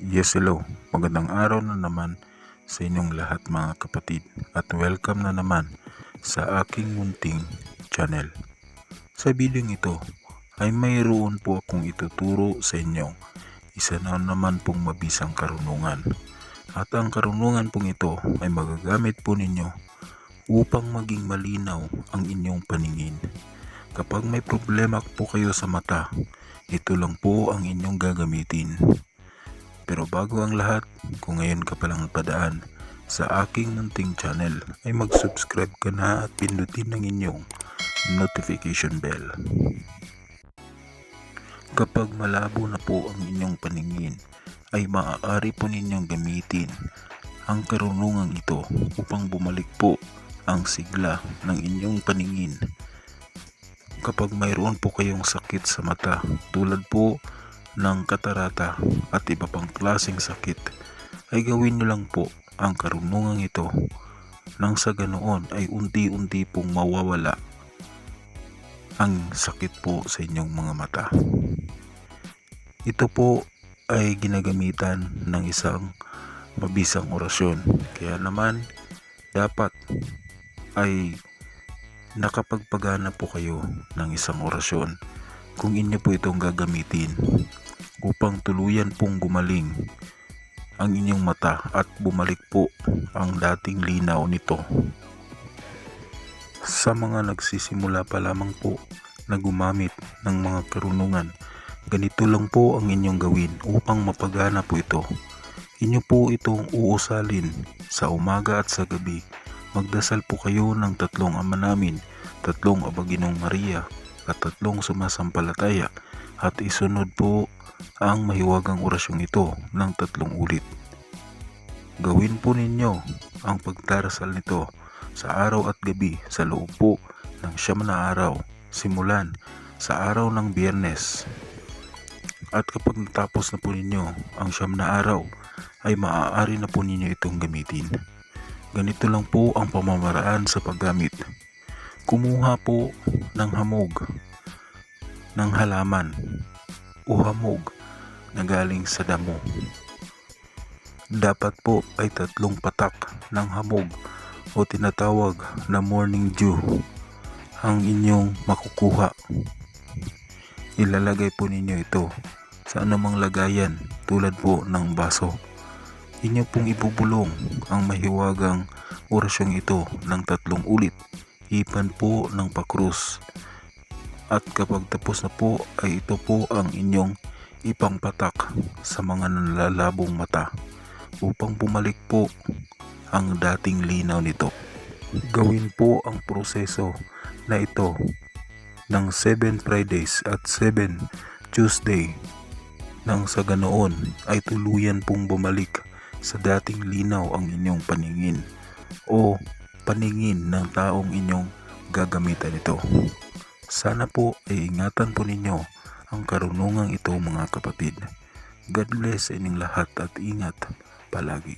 Yes, hello. Magandang araw na naman sa inyong lahat mga kapatid at welcome na naman sa aking munting channel. Sa video ito ay mayroon po akong ituturo sa inyo isa na naman pong mabisang karunungan. At ang karunungan pong ito ay magagamit po ninyo upang maging malinaw ang inyong paningin. Kapag may problema po kayo sa mata, ito lang po ang inyong gagamitin. Pero bago ang lahat, kung ngayon ka palang napadaan sa aking munting channel, ay mag-subscribe ka na at pindutin ang inyong notification bell. Kapag malabo na po ang inyong paningin, ay maaari po ninyong gamitin ang karunungan ito upang bumalik po ang sigla ng inyong paningin. Kapag mayroon po kayong sakit sa mata, tulad po ng katarata at iba pang klaseng sakit, ay gawin nyo lang po ang karunungan ito nang sa ganoon ay unti-unti pong mawawala ang sakit po sa inyong mga mata. Ito po ay ginagamitan ng isang mabisang orasyon, kaya naman dapat ay nakapagpagana po kayo ng isang orasyon kung inyo po itong gagamitin upang tuluyan pong gumaling ang inyong mata at bumalik po ang dating linaw nito. Sa mga nagsisimula pa lamang po na gumamit ng mga karunungan, ganito lang po ang inyong gawin upang mapagana po ito. Inyo po itong uusalin sa umaga at sa gabi. Magdasal po kayo ng 3 Ama Namin, 3 Aba Ginoong Maria at 3 sumasampalataya at isunod po ang mahiwagang orasyong ito ng 3 ulit. Gawin po ninyo ang pagdarasal nito sa araw at gabi sa loob po ng 9 na araw, simulan sa araw ng Biyernes. At kapag natapos na po ninyo ang 9 na araw, ay maaari na po ninyo itong gamitin. Ganito lang po ang pamamaraan sa paggamit. Kumuha po ng hamog ng halaman o hamog na galing sa damo. Dapat po ay 3 patak ng hamog o tinatawag na morning dew ang inyong makukuha. Ilalagay po ninyo ito sa anumang lagayan tulad po ng baso. Inyo pong ibubulong ang mahiwagang orasyong ito ng 3 ulit. Ipan po ng pakrus. At kapag tapos na po ay ito po ang inyong ipangpatak sa mga nalalabong mata upang bumalik po ang dating linaw nito. Gawin po ang proseso na ito ng 7 Fridays at 7 Tuesday nang sa ganoon ay tuluyan pong bumalik sa dating linaw ang inyong paningin o paningin ng taong inyong gagamitan ito. Sana po ay ingatan po ninyo ang karunungang ito mga kapatid. God bless sa inyong lahat at ingat palagi.